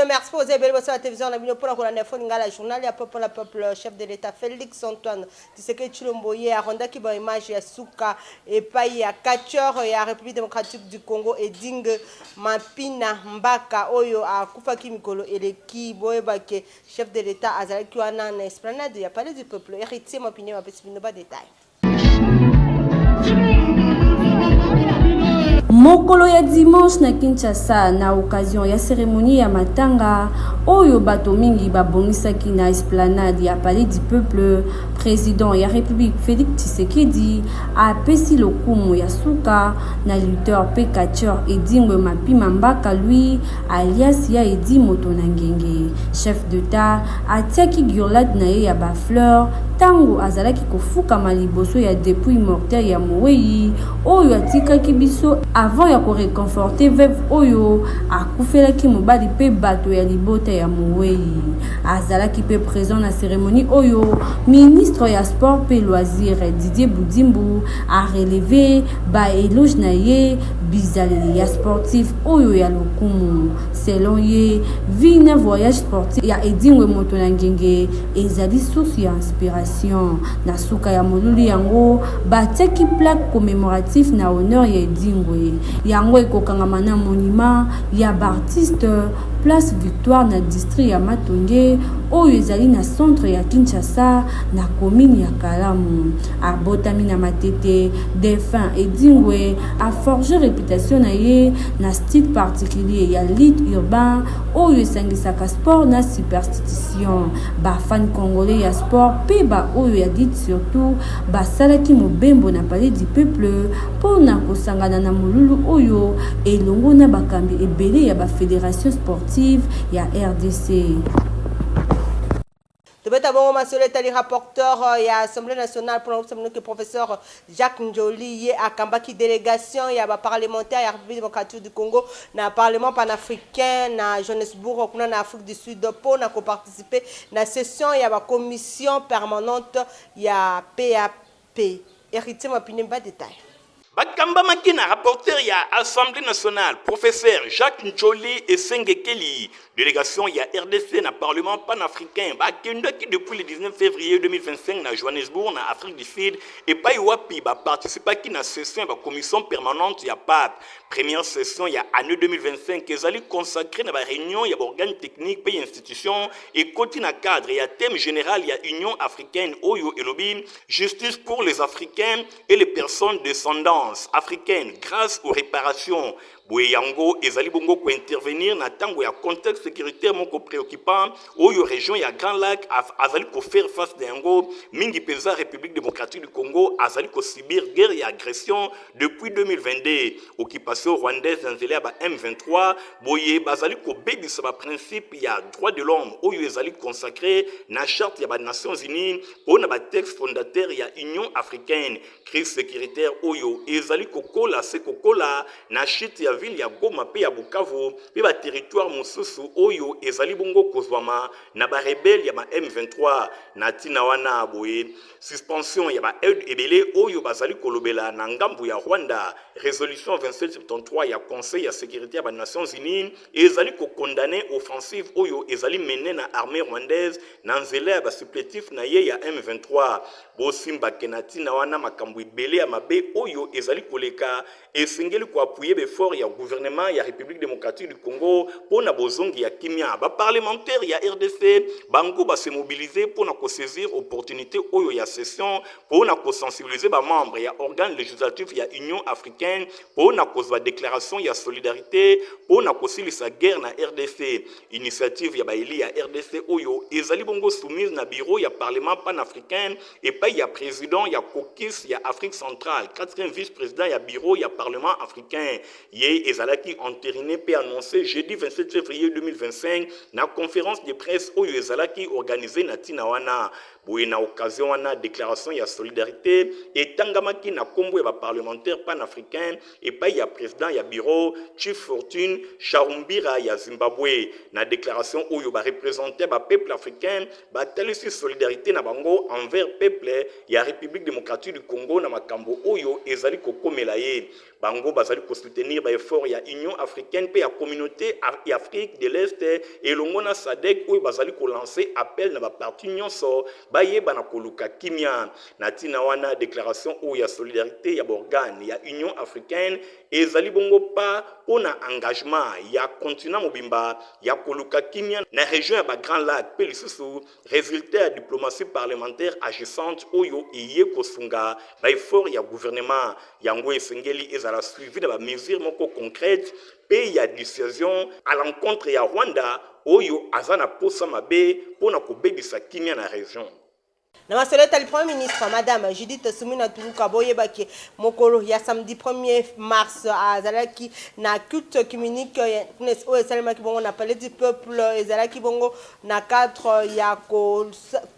merci pour vous avez la télévision na bino pour la journal ya peuple chef de l'état Félix Antoine Tshisekedi Tshilombo ye arondaki ba image ya suka et pai ya catcheur ya République démocratique du Congo et Dingue Mapina Mbaka oyo akufaki mikolo eleki boyebake chef de l'état azalaki wana na esplanade ya palais du peuple héritier Mapina mapesi bino ba détail. Mokolo ya dimanche na Kinshasa na occasion ya cérémonie ya matanga oyo bato mingi babongisaki na esplanade ya palais du peuple, président ya République Félix Tshisekedi apesi lokumu ya suka na lutteur pe catcheur Edingwe Mapima Mbaka lui alias ya Edi Moto na Ngenge. Chef d'État atiaki guirlande na ye ya ba fleur tango azalaki kofuka maliboso ya dépouille mortelle ya Moweyi oyo atikaki biso avant ya ko réconforter veuve oyo akufelaki mobali pe bato ya libota ya Moweyi. Azalaki pe présent na cérémonie oyo ministre ya sport pe loisir Didier Boudimbu a relevé ba éloge na ye bizaleli ya sportif oyo ya lokumu. Selon ye, vie na voyage sportif ya Edingwe Moto na Ngenge ezali source ya inspiration. Na suka ya molulu yango batiaki plaque commémoratif na honneur ya Edingwe. Yango ekokangama na monument ya bartiste place Victoire na district ya Matonge oyo ezali na centre ya Kinshasa na commune ya Kalamu. Abotami na matete défunt Edingwe a forgé réputation na ye na style particulier ya lit urbain oyo esangisaka sport na superstition. Ba fan congolais ya sport pe ba oyo ya dit surtout basalaki mobembo na palais du peuple pona kosangana na molulu oyo elongo na bakambi ebele ya ba fédération sportive ya RDC. Bon, le rapporteur à l'Assemblée nationale pour le professeur Jacques Njoli à Kambaki délégation, il y a des parlementaires à la République démocratique du Congo, dans le Parlement panafricain, dans Johannesburg, en Afrique du Sud, pour participer à la session, il y a la commission permanente, il y a PAP. Héritier, ma opinion, pas de détail. Bakamba Makina, rapporteur ya Assemblée nationale, professeur Jacques Njoli et Sengekeli, délégation ya RDC na Parlement panafricain, bakenda qui depuis le 19 février 2025 na Johannesburg na Afrique du Sud et pas wapi ba participer qui na session ba commission permanente ya PAP. Première session ya année 2025 ezali consacré na ba réunion ya organes techniques pays institutions et côté na cadre ya thème général ya Union africaine Oyo Elobi, justice pour les Africains et les personnes descendantes africaine grâce aux réparations. Boyango ezali bongo ko intervenir na tango ya contexte sécuritaire moko préoccupant oyo région ya Grand Lac azali ko faire face d'ango mingi peza République démocratique du Congo azali ko subir guerre et agression depuis 2022 occupation rwandaise nzela ba M23 boye bazali ko bebisa ba principe ya droit de l'homme oyo ezali consacré na charte ya ba Nations Unies pour na ba texte fondateur ya Union africaine crise sécuritaire oyo ezali ko kola se ko kola na chite ya ville ya Goma pe ya Bukavu pe ba territoire mosusu oyo ezali bongo kozwama na ba rebelle ya ba M23 na tina wana boye suspension ya ba aide ebele oyo bazali kolobela na ngambu ya Rwanda résolution 2773 ya conseil ya sécurité ya ba Nations Unies ezali ko condamner offensive oyo ezali mené na armée rwandaise na nzela ya ba supplétif na ye ya M23 bosimba kenatina wana makambu ebele ya mabe oyo ezali koleka esengeli ko appuyer befort ya gouvernement ya République démocratique du Congo pour na bozongi ya kimia ba parlementaire ya RDC bango ba se mobiliser pour na ko saisir opportunité oyo ya session pour na ko sensibiliser ba membres ya organe législatif ya Union africaine pour na ko za déclaration ya solidarité pour na ko silisa guerre na RDC initiative ya ba eli ya RDC oyo ezali bongo soumise na bureau ya parlement panafricain et pas ya président ya caucus ya Afrique centrale 4e vice-président ya bureau ya parlement africain ye ezalaki entériné pe annoncé jeudi 27 février 2025 na conférence de presse oyo ezalaki organisée na Tinawana boye na occasion wana déclaration ya solidarité etangamaki na kombo ya parlementaire panafricain et pa ya président ya bureau Chief Fortune Charumbira ya Zimbabwe na déclaration oyo ba représenter ba peuple africain ba talisi solidarité na bango envers peuple ya République démocratique du Congo na makambo oyo ezali kokomela ye bango bazali ko soutenir ba effort ya Union africaine pe ya communauté et Afrique de l'Est et longona SADC oyo bazali ko lancer appel na ba parti nyonso ba yeba na koluka kimia na tina wana déclaration oyo ya solidarité ya borgane ya Union africaine ezali bongo pa pona engagement ya continent mobimba ya koluka kimia na région ya ba Grand Lac pe lisusu résultat ya diplomatie parlementaire agissante oyo iye kosunga ba effort ya gouvernement yango esengeli ezala suivi na ba mesures moko concrètes pe ya décision à l'encontre ya Rwanda oyo azana posa mabe pona kobebisa kimia na région. Na masoleta le Premier ministre, Madame Judith Suminwa Tuluka Boyebake, mokolo ya samedi 1er mars à Zalaki, na culte communique, o esalema ki bongo na palais du peuple, ezalaki bongo na 4 ya ko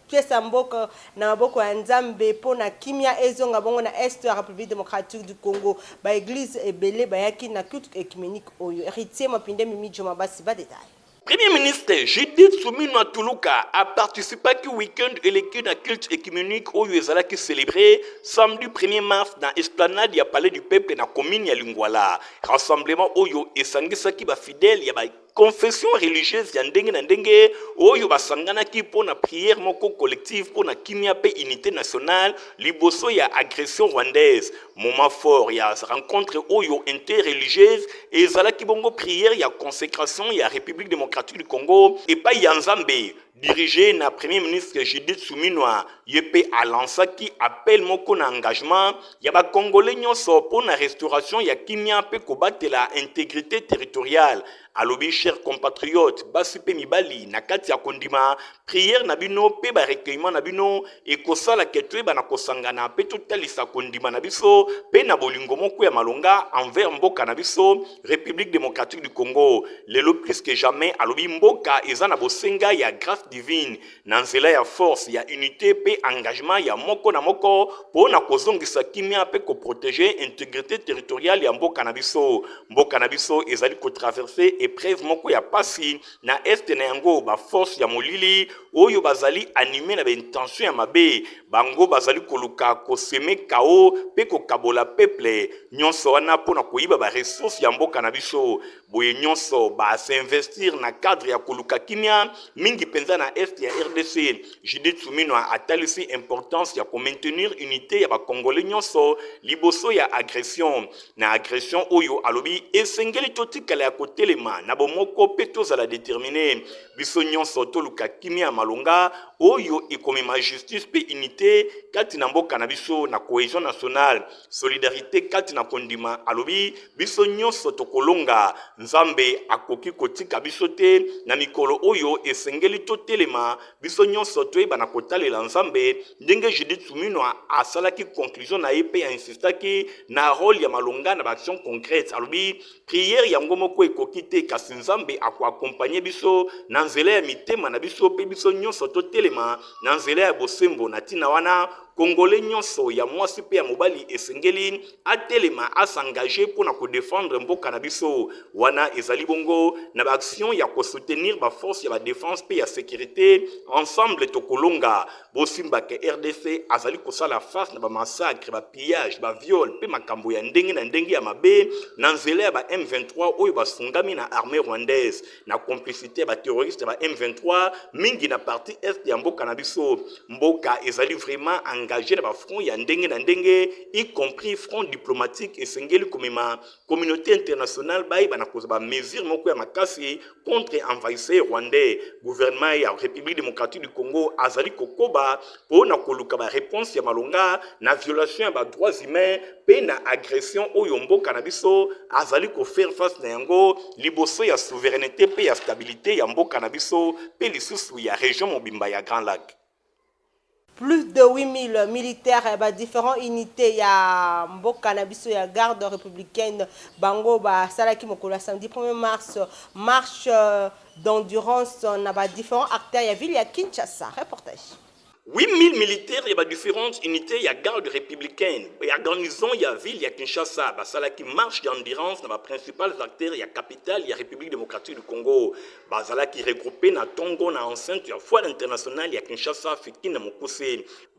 pièce mboka na maboko ya Nzambe po na kimia ezonga bongo na Est ya République démocratique du Congo, ba église ebele bayaki na culte œcuménique oyo. Héritier Mapinde Mimi Joma Basi ba détail. Premier ministre Judith Suminwa Tuluka a participé au week-end électif à culte écuménique au Yezala qui célébré samedi 1er mars dans l'esplanade du Palais du Peuple dans la commune de Lingwala. Rassemblement Oyo et Sangisaki ba fidèle ya ba confession religieuse ya ndenge na ndenge oyo basangana ki pona prière moko collective pona kimia pe unité nationale liboso ya agression rwandaise. Moment fort ya rencontre oyo interreligieuse et ezala ki bongo prière ya consécration ya République démocratique du Congo et pas ya Nzambe dirigé na Premier ministre Judith Suminwa yepe alansa ki appel moko na engagement ya ba Congolais nyonso pona restauration ya kimia pe kobatela intégrité territoriale. Alobi chers compatriotes basipe mibali na kati ya kondima prière na bino pe ba recueillement na bino e kosala ketwe bana kosangana pe totalisa kondima na biso pe na bolingo moko ya malonga envers mboka na biso République démocratique du Congo. Lelo plus que jamais alobi mboka eza na bosenga ya grâce divine na nzela ya force ya unité pe engagement ya moko na moko po na kozongisa kimia pe ko protéger intégrité territoriale ya mboka na biso. Mboka na biso ezali ko traverser épreuve moko ya pasi na est na yango ba force ya molili oyo bazali animé na ba intention ya mabe bango bazali koluka koseme kao pe ko kabola peuple nyonso wana pona koyiba ba ressources ya mboka na biso boye nyonso ba s'investir na cadre ya koluka kimia mingi penza na est ya RDC. Judith Suminwa atalisi importance ya ko maintenir unité ya ba Congolais nyonso liboso ya agression na agression oyo alobi esengeli totikala ya kotelema na bomoko pe tozala déterminé biso nyonso toluka kimia malonga oyo ekomema justice pe unité kati na mboka na biso na cohésion nationale solidarité kati na kondima alobi biso nyonso tokolonga Nzambe akoki kotika biso te na mikolo oyo esengeli totelema biso nyonso toyeba na kotalela Nzambe ndenge Judith Suminwa asalaki conclusion na ye pe insistaki na rôle ya malonga na action concrète alobi prière yango moko ekoki te kasi Nzambe ako accompagner biso na nzela ya mitema na biso pe biso nyonso totelema na nzela ya bosembo na tina wana Congolais nyonso ya mwasi pe ya mobali esengeli atelema asengagé pona ko défendre mboka na biso wana ezali bongo na ba action ya ko soutenir ba force ya ba défense pe ya sécurité ensemble tokolonga bosimba ke RDC azali kosala face na ba massacre ba pillage ba viol pe makambo ya ndenge na ndenge ya mabe na nzela ya ba M23 oyo basungami na armée rwandaise na complicité ba terroriste ba M23 mingi na partie est ya mboka na biso mboka ezali vraiment engagé na ba front ya ndenge na ndenge y compris front diplomatique esengeli komema communauté internationale bai bana kozaba mesure moko ya makasi contre envahisseur rwandais gouvernement ya République démocratique du Congo azali kokoba po na koluka ba réponse ya malonga na violation ya ba droits humains pe na agression oyo mboka na biso azali ko faire face na yango liboso ya souveraineté pe ya stabilité ya mboka na biso pe lisusu ya région mobimba ya Grand Lac. Plus de 8000 militaires ba différentes unités ya mboka na biso ya garde républicaine bango ba salaki mokolo samedi 1er mars marche d'endurance na ba différents acteurs ya ville ya Kinshasa. Reportage. 8000 militaires, il y a différentes unités, il y a garde républicaine, il y a garnison, il y a ville, il y a Kinshasa, ça qui marche d'endurance dans les principales acteurs, il y a capitale, il y a République démocratique du Congo, ça qui regroupé dans Tongo, dans enceinte, il y a foire internationale, il y a Kinshasa, Fikin, Mokose,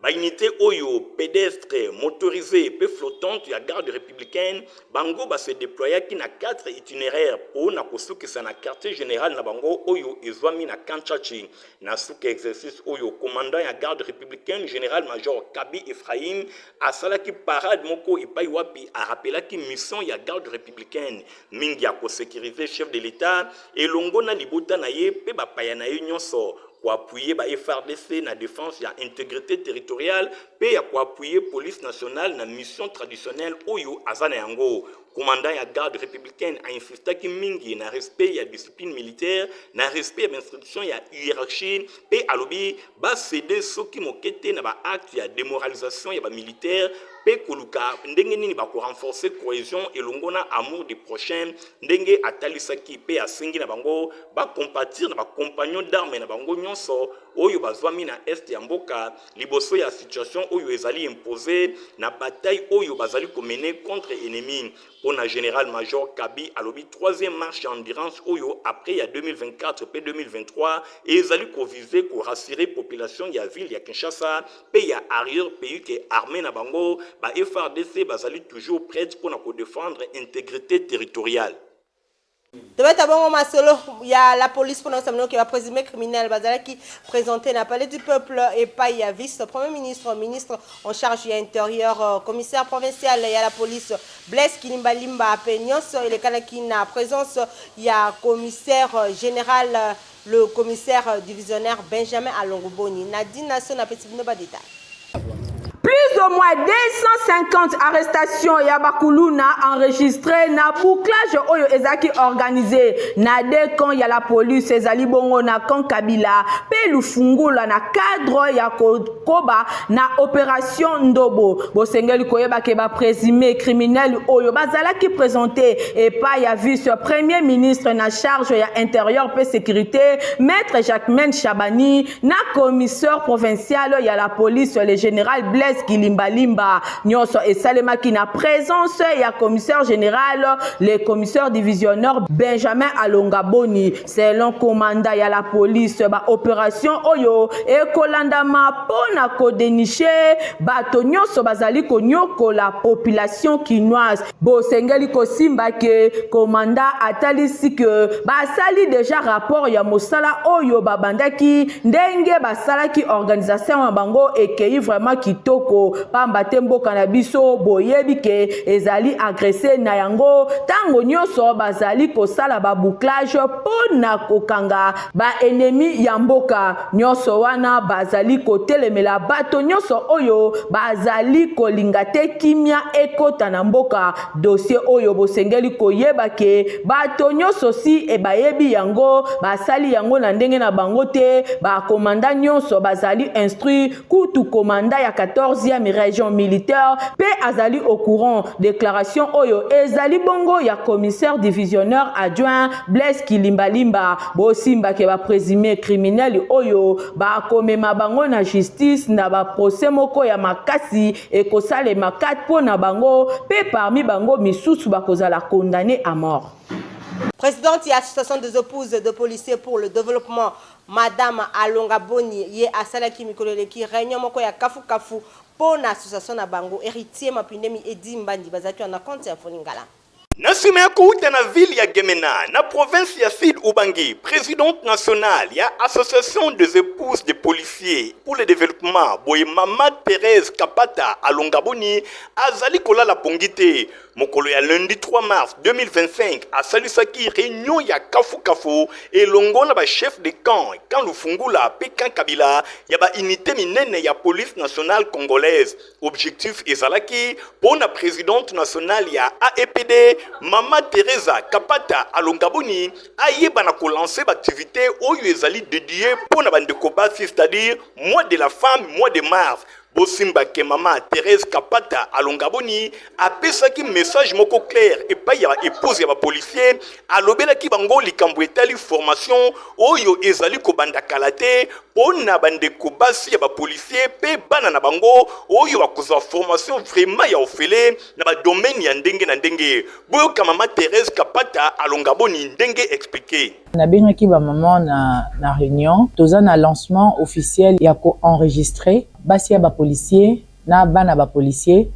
unité Oyo, pédestre, motorisée, peu flottante, il y a garde républicaine, Bango se déploya qui n'a 4 itinéraires pour na kosuki ça na quartier général na Bango Oyo ezwami na Kanchachi, na suki exercice Oyo, commandant ya garde républicaine général-major Kabi Ephraim asalaki parade moko epai wapi a rappelaki mission ya garde républicaine mingi ya ko sécuriser chef de l'état et longo na libota na ye pe bapaya na ye nyonso pour appuyer ba FRDC na défense ya intégrité territoriale pe ya pour appuyer police nationale na mission traditionnelle Oyo azana yango. Commandant ya garde républicaine a insisté que mingi na respect ya discipline militaire, na respect ya instruction ya hiérarchie, pe alobi ba céder soki mokete na ba acte ya démoralisation ya ba militaire, pe koluka ndenge nini ba ko renforcer cohésion et longona amour des prochains, ndenge atalisaki pe asengi na bango ba compatir na ba compagnon d'armes na bango nyonso oyo bazwami na est ya mboka liboso ya situation oyo ezali imposée na bataille oyo bazali mener contre ennemi. Pour le général-major Kabi alobi 3e marche d'endurance Oyo après ya 2024 et 2023 et ils allaient viser pour rassurer la population ya ville ya Kinshasa pe ya arrière pays qui est armé na bango ba FRDC bazali toujours prête pour défendre intégrité territoriale. Il y a la police pendant ce moment qui va présumer criminel qui présenté n'a palais du peuple et pas il y a vice-premier ministre, ministre en charge de l'intérieur, commissaire provincial, il y a la police Blaise Kilimbalimba à Peignos, il est là qui n'a présence, il y a commissaire général, le commissaire divisionnaire Benjamin Alongoboni. Nadine Nasson a petit peu détail. Plus de moins 250 arrestations Yabakuluna enregistrées na bouclage oyo ezaki organisé na de quand y a la police ezali bongo na kan Kabila pe lufungula na cadre ya koba na opération Ndobo bosengeli koyeba ke ba présumé criminel oyo bazala ki présenté et pas ya vice premier ministre na charge ya intérieur pe sécurité maître Jacquemaine Chabani na commissaire provincial ya la police le général Blaise Kilimbalimba nyonso et Salema qui na présence ya commissaire général le commissaire divisionnaire Benjamin Alongaboni selon commandant ya la police ba opération oyo et kolandama pona ko dénicher bato nyonso bazali ko nyoko la population quinoise bosengeli ko simba ke commandant atalisi que basali déjà rapport ya mosala oyo babandaki ndenge basalaki organisation ya bango ekei vraiment kitoko pamba temboka na biso boyebi ke ezali agressé na yango tango nyonso bazali kosala ba bouclage pona kokanga ba ennemi ya mboka nyonso wana bazali kotelemela bato nyonso oyo bazali kolinga te kimia ekota na mboka dossier oyo bosengeli koyeba ke bato nyonso si e bayebi yango basali yango na ndenge na bango te ba commandant nyonso bazali instruit kutu commandant ya 14e région militaire pe azali au courant déclaration oyo ezali bongo ya commissaire divisionnaire adjoint Blaise Kilimbalimba bosimba ke ba présumé criminel oyo ba komema bango na justice na ba procès moko ya makasi e kosale makat po na bango pe parmi bango misusu ba kozala condamné à mort. Présidente de l'association des épouses de policiers pour le développement, Madame Alongaboni, yé à Salaki Mikolele qui réunion moko ya kafu kafu pour l'association na bango héritier mapindemi edi mbandi bazaki na compte ya Foningala. Nasime kuta na ville ya Gemena, na province ya Sud Ubangi, présidente nationale ya association des épouses de policiers pour le développement, boye Mama Thérèse Kapata Alongaboni, azali kola la pongite. Mokolo ya lundi 3 mars 2025 à Salisaki réunion ya Kafu Kafu et longona ba chef de camp quand Lufungula Pekan Kabila ya ba unité minene ya police nationale congolaise. Objectif ezalaki pour la présidente nationale ya AEPD Mama Teresa Kapata Alongaboni ayeba na ko lancer activité oyo ezali dédié pour na bande koba c'est-à-dire mois de la femme mois de mars. bosimba ke mama Thérèse Kapata alongaboni apesaki message moko clair epai ya épouse ya ba policier alobelaki bango likambo etali formation oyo ezali kobanda kalate pona bandeko basi ya ba policier pe bana na bango oyo bakozwa formation vraiment ya ofele na ba domaine ya ndenge na ndenge boyoka mama Thérèse Kapata alongaboni ndenge expliquer. Nabengaki ba maman na réunion toza na lancement officiel ya ko enregistrer basi ya ba policier na bana ba policier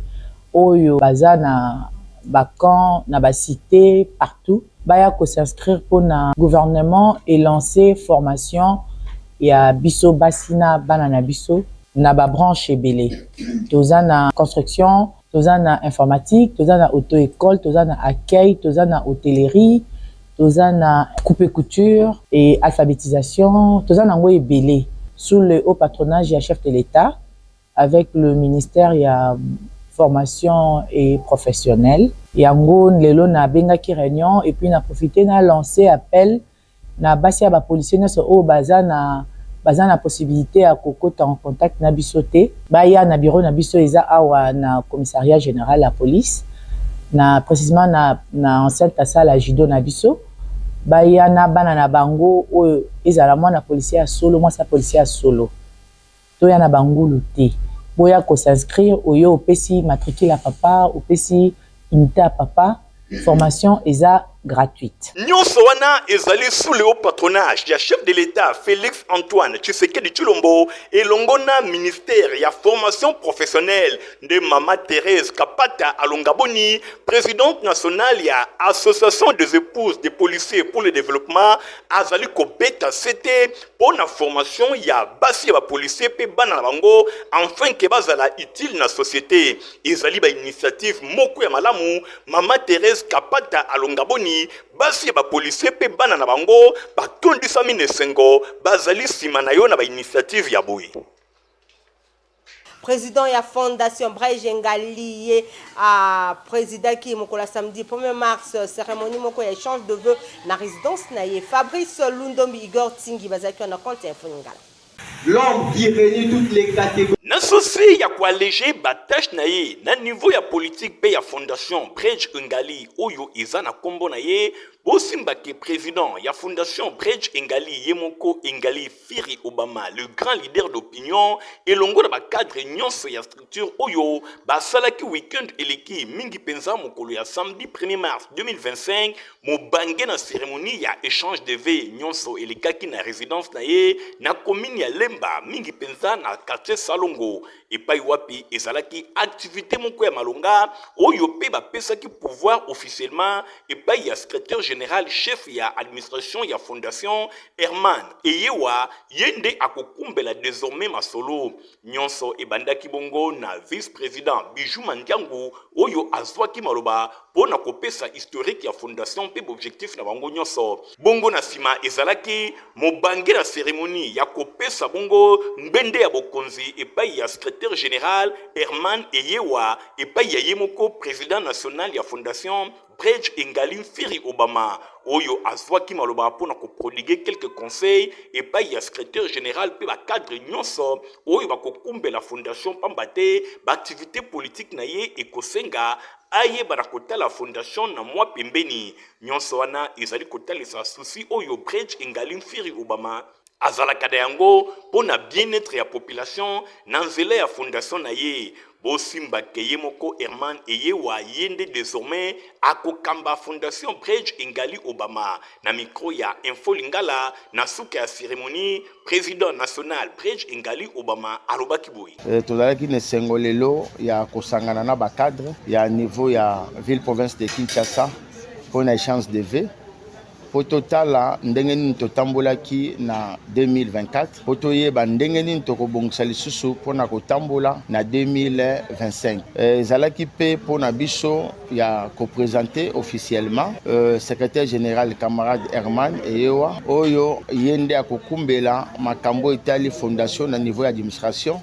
oyo baza na ba camp na ba cité partout baya ko s'inscrire pour na gouvernement et lancer formation ya biso basina bana na biso na ba branche ebele toza na construction toza na informatique toza na auto école toza na accueil toza na hôtellerie toza na coupe et couture et alphabétisation toza na ngo ebele sous le haut patronage du chef de l'État avec le ministère ya formation et professionnelle yango lelo na bengaki réunion et puis na profiter na lancer appel na basi ya ba policier na so o baza na possibilité ya kokota en contact na bisote baya na bureau na biso eza awa na commissariat général la police na précisément na enceinte à salle judo na biso baya na bana na bango oyo ezala mwana policier ya solo moi sa policier ya solo to ya na bangulu te boya ko s'inscrire oyo opesi matricule à papa opesi unité à papa formation eza gratuite. Nyonso wana ezali sous le haut patronage ya chef de l'État Félix Antoine Tshisekedi Tshilombo et longona ministère ya formation professionnelle de Mama Thérèse Kapata Alongaboni, présidente nationale ya Association des épouses des policiers pour le développement azali kobeta c'était pour la formation ya basi ya policier pe bana bango enfin que bazala utile na société ezali ba initiative moko ya malamu Mama Thérèse Kapata Alongaboni basi ba policier pe bana na bango batondisa minesengo bazali sima na yo na ba initiative ya boyi. Président ya fondation Brège Ngali à président qui mokola samedi 1er mars cérémonie moko ya échange de vœux na résidence na ye Fabrice Lundombi Igor Tingi bazaki na compte info ngala. L'homme qui réunit toutes les catégories. Na souci ya ko alléger batache na ye na niveau ya politique pe ya fondation Brège Ngali oyo eza na kombo na ye bosimba ke président ya fondation Brège Ngali Yemoko Ngali Firi Obama le grand leader d'opinion et longo na ba cadre nyonso ya structure oyo basalaki weekend eleki mingi penza mokolo ya samedi 1er mars 2025 mobange na cérémonie ya échange de vœux nyonso elekaki na résidence na ye na commune ya Lemba mingi penza na quartier Salongo epai wapi ezalaki activité moko ya malonga oyo pe bapesaki pouvoir officiellement epai ya secrétaire général chef ya administration ya fondation Herman Eyewa yende akokumbela désormais masolo nyonso ebandaki bongo na vice-président Bijou Mandiangu oyo azwaki maloba pona kopesa historique ya fondation pe objectif na bango nyonso bongo na sima ezalaki mobange na cérémonie ya kopesa bongo mbende ya bokonzi epai ya secrétaire général Herman Eyewa epai ya Yemoko président national ya fondation Brège Ngali Firi Obama oyo azwaki maloba pona ko prodiguer quelques conseils epai ya secrétaire général pe ba cadre nyonso oyo bakokumbe la fondation pambate ba activité politique na ye ekosenga aye barakota la fondation na mwa pembeni nyonso wana ezali kotalisa souci oyo Brège Ngali Firi Obama azalaka da yango pona bien-être ya population na nzela ya fondation na ye bosimba ke ye moko Herman Eyewa yende désormais akokamba fondation Brège Ngali Obama na micro ya Info Lingala na suka ya cérémonie président national Brège Ngali Obama alobaki boyi tozalaki na sengo lelo ya kosangana na ba cadre ya niveau ya ville province de Kinshasa pona échange de vœux po totala ndenge nini totambolaki na 2024 po toyeba ndenge nini tokobongisa lisusu mpona kotambola na 2025 ezalaki mpe mpona biso ya koprésente officiellement secrétaire général camarade Herman Eyewa oyo ye nde akokumbela makambo etali fondation na niveau ya administration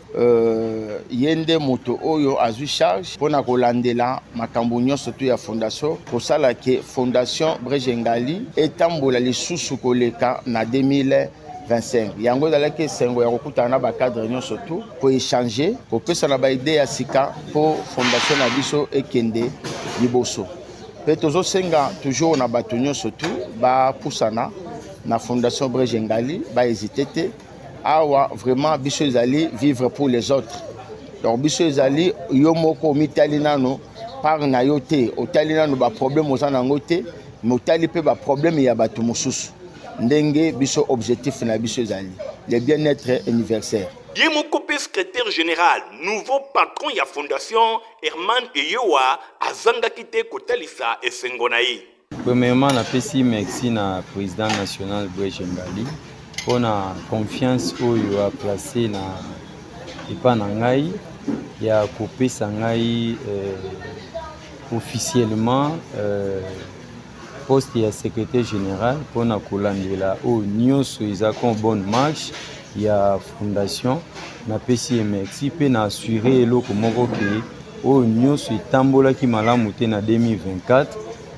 ye nde moto oyo azwi charge mpona kolandela makambo nyonso to ya fondation kosala ke fondation Brège Ngali etambola lisusu koleka na 2025 2025 yango ezalaki esengo ya kokutana na bacadre nyonso tu koéchange kopesana baide ya sika mpo fondation na biso ekende liboso mpe tozosenga toujours na bato nyonso tu bapusana na fondation Brege Ngali bahésite te awa vraiment biso ezali vivre pour les autres donc biso ezali yo moko omitali nano par na yo te otali nano baproblème oza nango te mais otali mpe baproblème ya bato mosusu ndenge biso objectif na biso ezali le bien-être universel. Yemokopé secrétaire général, nouveau patron ya fondation Herman Eyoa azanga kite kotalisa esengonaï. Premièrement, na pesi merci na président national Brege Ngali pour la confiance oyo a placé na epa na ngai ya kopesa ngai officiellement poste ya secrétaire général pour na kolandela o nyonso ezako bonne marche ya fondation na pesi merci pe na assurer eloko moko ke o nyonso etambolaki malamu te na 2024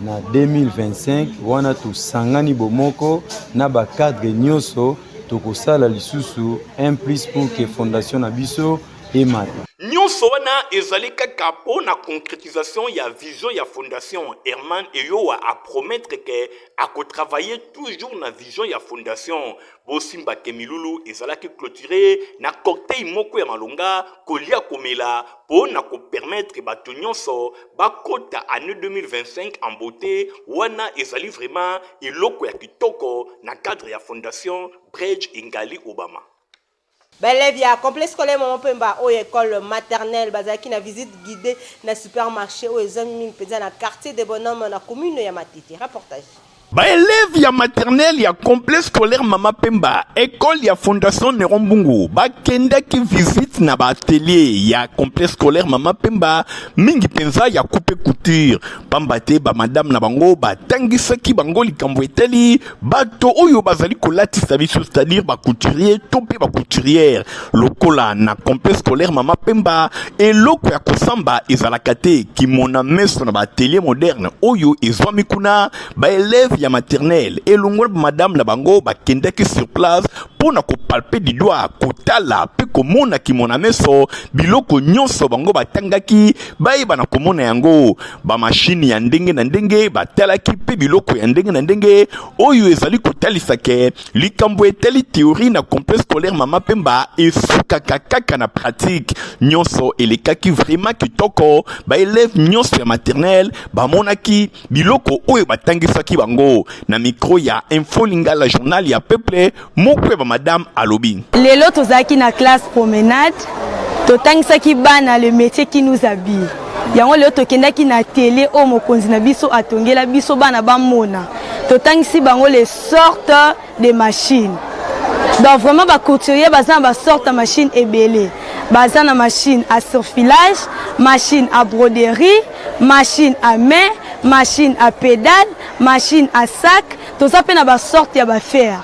na 2025 wana tosangani bomoko na bacadre nyonso tokosala lisusu un plus pour que fondation na biso emata nyonso wana ezali kaka po na concrétisation ya vision ya fondation Herman Eyoa a promettre que akotravailler toujours na vision ya fondation bosimba ke milulu ezalaki clôturer na cocktail moko ya malonga kolia komela po na ko permettre bato nyonso bakota année 2025 en beauté wana ezali vraiment eloko ya kitoko na cadre ya fondation Brege Ngali Obama. Élèves ya complexe scolaire Maman Pemba au école maternelle bazaki na visite guidée na supermarché au examen peza na quartier des bonhommes na commune ya Matiti. Reportage. Élèves ya maternelle ya complexe scolaire Mama Pemba école ya fondation Nerombungu bakenda ki visite na ba atelier ya complexe scolaire Mama Pemba mingi penza ya coupe couture pambate ba madame na bango batangisa ki bango likambo eteli bato oyo bazali kolatisa biso c'est-à-dire ba couturier to pe ba couturière lokola na complexe scolaire Mama Pemba eloko ya kosamba ezalaka te ki mona meso na ba atelier moderne oyo ezwami kuna ba élèves ya maternelle et l'ongol madame na bango bakendaki sur place pour na ko palper du doigt kotala pe komona ki mona meso biloko nyonso bango batangaki bayeba na komona yango ba machine ya ndenge na ndenge batalaki pe biloko ya ndenge na ndenge oyo ezali kotalisa ke likambo etali théorie na complexe scolaire Mama Pemba esukaka kaka na pratique nyonso elekaki vraiment kitoko ba élève nyonso ya maternelle bamonaki biloko oyo batangisaki bango na micro ya Info Lingala journal ya peuple mokwe ba madame alobi lelo tozaki na classe promenade totangisaki bana le métier qui nous habille yango lelo tokendaki na télé o mokonzi na biso atongela biso bana bamona totangisi bango les sortes de machines donc vraiment ba couturier baza ba sorte machine ebele baza na machine à surfilage machine à broderie machine à main machine à pédale, machine à sac, tout ça peut na sorte ya ba fer.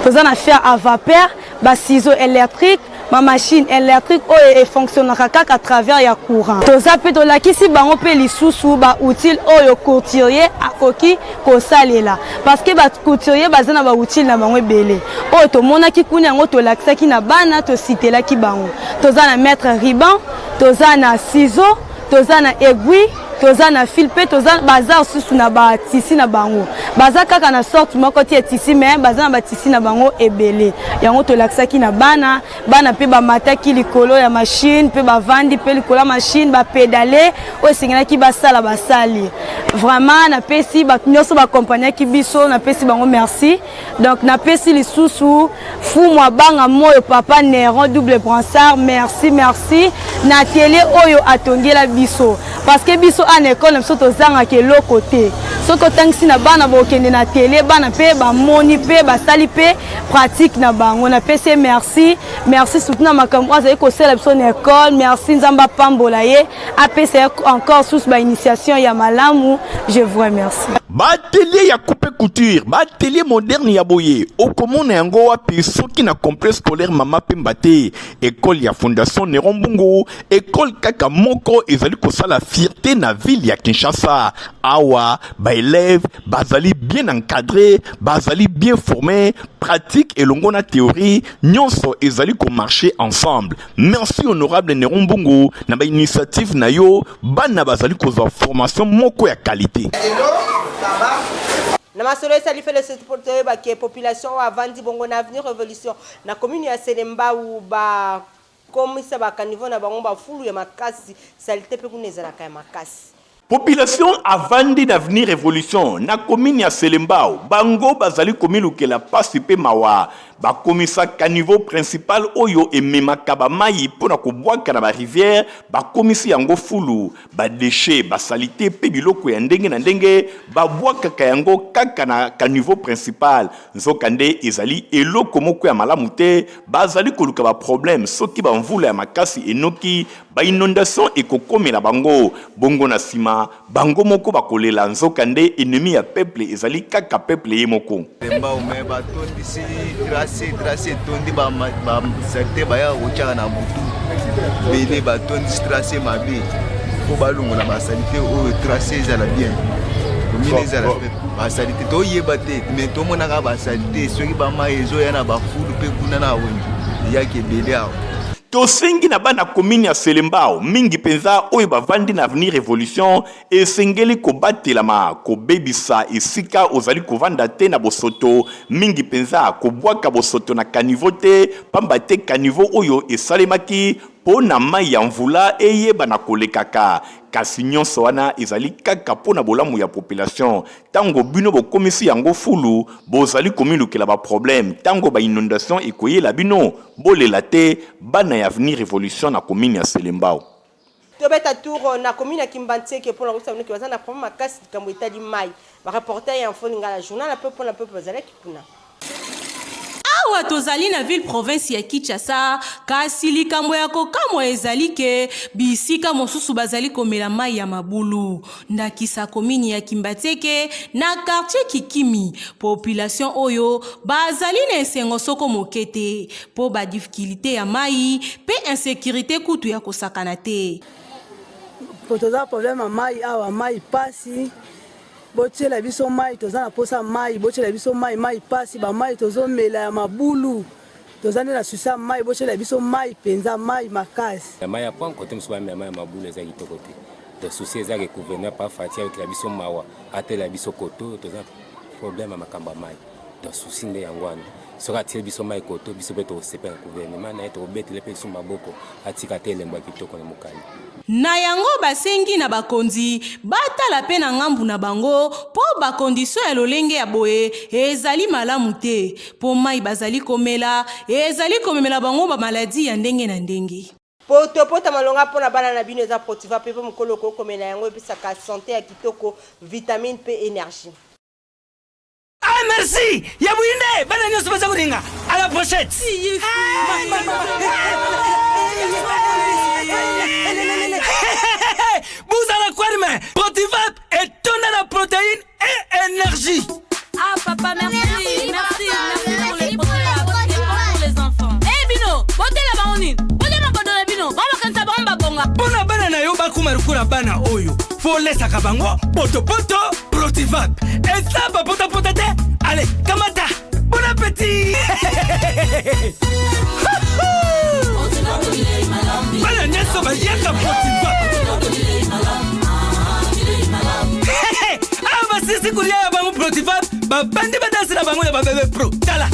Tout ça na fer à vapeur, ba ciseaux électriques, ma machine électrique oyo fonctionnera à travers ya courant. Tout ça peut la kisi bango pe lisusu ba utile oyo couturier akoki ko salela. Parce que ba couturier bazana ba utile na bango belé. Oyo to mona ki kuni yango to lakisa ki na bana to citela ki bango. Tout ça na mettre ruban, tout ça na ciseaux, tout ça na aiguille. Toza na fil pe toza bazar susu na ba tisi na bango baza kaka na sorte moko ti tisi mais baza na ba tisi na bango ebele yango to laksaki na bana pe ba mataki likolo ya machine pe ba vandi pe likolo machine ba pédaler o singana ki basala basali vraiment na pesi ba nyoso ba compagnie ki biso na pesi bango merci donc na pesi lisusu fu moi banga moyo papa Néron double brassard merci na télé oyo atongela biso parce que biso en école nous sommes zanga ke lo côté soko tangisi na bana bokende na télé bana pe ba moni pe ba sali pe pratique na bango na pese merci surtout na makambo azali ko sala biso na école merci nzamba pambola ye apese encore sous ba initiation ya malamu je vous remercie. Batelier ya coupe couture, batelier moderne ya boye, okomona yango wapi soki na complexe scolaire Mama Pemba te, école ya fondation Nerombungu, école kaka moko ezali kosala fierté na ville ya Kinshasa. Awa, ba élèves, bazali bien encadrés, bazali bien formés, pratique et longo na théorie nyonso ezali ko marcher ensemble. Merci honorable Nerumbungu na ba initiative na yo bana bazali ko za formation moko ya qualité. Na masolo esali fait le supporter ba ki population avandi bongo na avenir révolution na commune ya Selemba ou ba komisa ba kanivo na bango ba fulu ya makasi salite pe kunezala ka makasi. Population avandi d'avenir révolution na commune ya Selembao bango bazali komilukela pasi pe mawa ba komisa caniveau principal oyo ememaka ba mai pona ko bwaka na ba rivière ba komisi yango fulu ba déchets ba salité pe biloko ya ndenge na ndenge ba bwaka yango kaka na caniveau principal nzokande ezali eloko moko ya malamu te bazali koluka ba problème soki ba mvula ya makasi enoki ba inondation ekokomela bango bongo na sima bango moko bakolela nzokande ennemi ya peuple ezali kaka peuple ye moko Mbao meba tondi si tracé tondi ba secteur ba ya ochaka na butu bele ba tondi tracé mabe ko balungu na ba salité o tracé ezala bien komine ezala ba salité to yeba te mais to mona ka ba salité soki ba ma ezo ya na ba fulu pe kuna na wengi yake bele awo tosengi na bana commune ya Selembao mingi penza oyo bavandi na avenir révolution esengeli kobatelama kobebisa esika ozali kovanda te na bosoto mingi penza kobwaka bosoto na caniveau te pamba te caniveau oyo esalemaki po na mai ya mvula eyeba na kolekaka kasi nyonso wana ezali kaka po na bolamu ya population tango bino bokomisi yango fulu bozali komilukela ba problème tango ba inondation ekoyela bino bolela te bana ya avenir révolution na commune ya Selembao. Tobeta tour na commune ya Kimbantseke pour la route ki bazana problème makasi kambo etali mai ba reporter ya info ngala journal la peuple bazala kipuna. Awa tozali na ville province ya Kinshasa kasi likambo ya kokamwa ezali ke bisika mosusu bazali komela mai ya mabulu ndakisa komini ya Kimbantseke na quartier Kikimi population oyo bazali na esengo soko mokete po ba difficulté ya mai pe insécurité kutu ya kosakana te toza problème mai awa mai pasi botiela biso mai toza na posa mai botiela biso mai pasi ba mai tozomela ya mabulu toza na susa mai botiela biso mai penza mai makasi mai ya point côté musuba mai ya mabulu eza kitoko te to souci eza ke gouvernement pas fatia avec la biso mawa atela biso koto toza problème makamba mai to souci nde yango wana soka tie biso mai koto biso beto sepa gouvernement na eto betele pe so maboko atika te lemba kitoko na mokali na yango basengi na bakonzi batala pe na ngambu na bango po bakondisio ya lolenge ya boye ezali malamu te po mai bazali komela ezali komemela bango ba maladi ya ndenge na ndenge Pota malonga pona bana na bino eza protiva pe mokolo ko komela yango episaka santé ya kitoko vitamine pe énergie. Ah merci Yabouinde bana nyoso baza kuringa à la pochette. Vous allez quoi mais Protivap est tonne la protéine et énergie. Ah papa merci pour les pour les enfants. Eh bino, bote la baoni. Bote na bodona bino. Baba kansa bomba bonga. Bona bana na yo bakumarukura bana oyo. Faut laisser kabango poto Protivap. Et ça va pota te. Allez, kamata. Bon appétit. Bana nyeso ba yaka Protivap. Ah bah si kulia ya bango Protivap, ba bandi ba danser na bango ya ba bébé pro. Tala.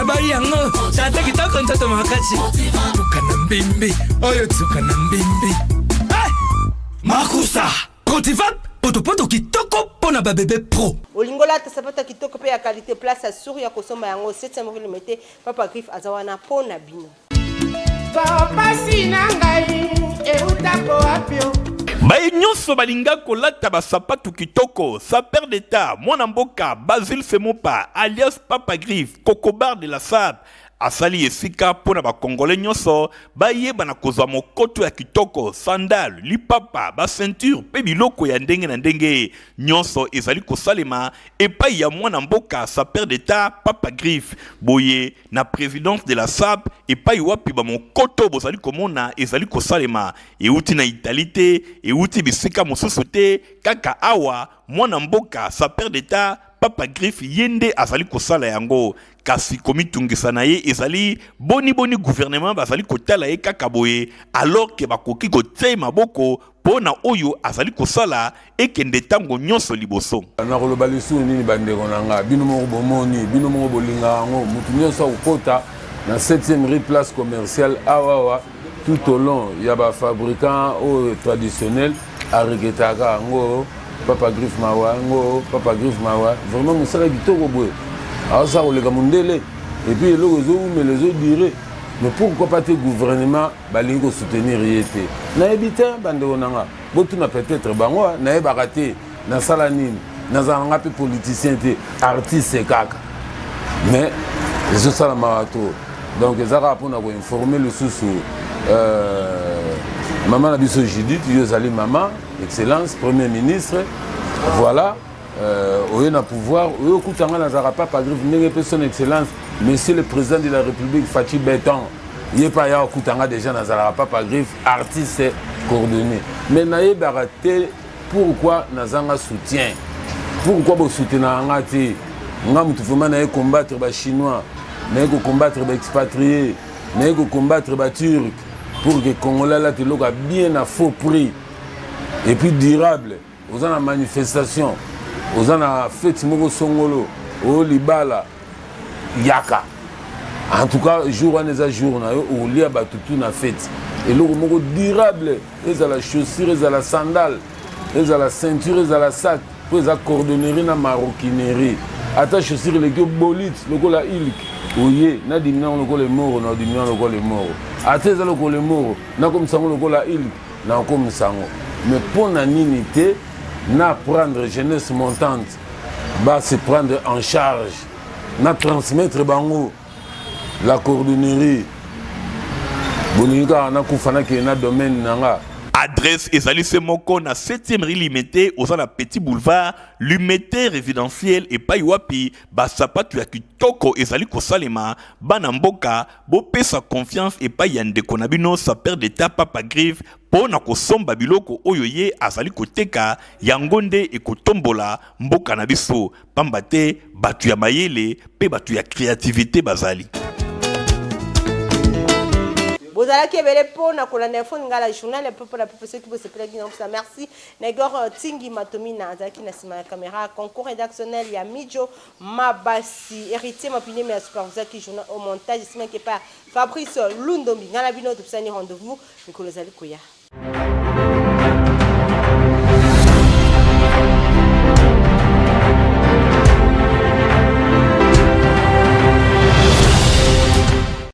Ba yango, chata kitoko ntoto makasi. Tukana mbimbi, oyo tukana mbimbi. Makusa, Protivap, poto kitoko pona ba bébé pro. Olingola ta sapata kitoko pe ya qualité place à sourire ya kosomba yango 700 mm papa griffe azawana pona bino. Papa sinangai eutako apio. Baye nyonso balinga kolata basapatu kitoko saper d'état mwana mboka Basile Semopa alias Papa Griffe Cocobar de la Sab asali esika pona ba congolais nyonso bayeba na kozwa mokoto ya kitoko sandal lipapa ba ceinture pe biloko ya ndenge na ndenge nyonso ezali kosalema epai ya mwana mboka saper d'état Papa Griffe boye na présidence de la SAP epai wapi ba mokoto bozali komona ezali kosalema euti na Italie euti bisika mosusu te kaka awa mwana mboka saper d'état Papa Griff yende azali kosala yango kasi komitungisa na ye ezali boni gouvernement bazali kotala ye kaka boye alors que bakoki kotia maboko pona oyo azali kosala ekende tango nyonso liboso na koloba lisusu nini bandeko na nga bino moko bomoni bino moko bolinga yango mutu nyonso akokota na 7e rue place commerciale awawa tout au long ya bafabricant traditionnel areketaka yango Papa Griff Mawa, Papa Griff Mawa, vraiment, mon salaire du taureau boy. Alors ça, on les gamondele. Et puis, les autres, mais les autres diraient, mais pourquoi pas tes gouvernements, balingo soutenir yété. Na ebita, bande onanga. Botu na peut-être, bango, na ebaraté, na salanine, na zangape politicien, artiste et kaka. Mais, les autres salamarato. Donc, les arabes, on a informé le sous-sous. Maman Nabiso Judith, Yozali Maman, Excellence, Premier ministre, voilà, on a pouvoir, on a Papa Griff, son Excellence, Monsieur le Président de la République, Fatih Béton, il n'y a pas Koutanga déjà dans Papa Griff, artiste coordonné. Mais naïe baraté, pourquoi Nazanga soutien? Pourquoi vous soutenez Angati? Nous avons combattre les Chinois, nous avons combattre les expatriés, nous avons combattre les Turcs. Pour que les Congolais là bien à faux prix et puis durable. Aux en manifestation, aux en fête Moko Songolo, au Libala, Yaka. En tout cas, jour en jour, au lia batutu na fête. Et le Moko durable, ils ont la chaussure, ils ont la sandale, ils ont la ceinture, ils ont la sac, ils ont la cordonnerie, la maroquinerie. Attache chaussure les gars bolite, le go la ilk. Oui, na dimina le go les morts, na dimina le go les morts. Ateza le go les morts, na comme ça le go la ilk, na comme ça. Mais pour la ninité, na prendre jeunesse montante, bah se prendre en charge, na transmettre bango la cordonnerie. Boninga na kufana ke na domaine nanga. Adresse ezali se moko na 7e rue Limete ozala petit boulevard Limete résidentiel et paiwapi basapatu ya kitoko ezali kosalema bana mboka bo pesa confiance et pa yande konabino sa père d'état Papa Griff pona kosomba biloko oyo ye azali koteka yangonde e kotombola mboka na biso pambate batu ya mayele pe batu ya créativité bazali. Vous allez qui est pour na kolanda info ngala journal le peuple la professeur qui se plaît donc ça merci Negor Tingi Matomi na zaki na sima caméra concours rédactionnel ya Midjo Mabasi héritier mapine mais superviseur qui journal au montage sima qui pas Fabrice Lundombi ngala bino to rendez-vous Nicolas Alikoya.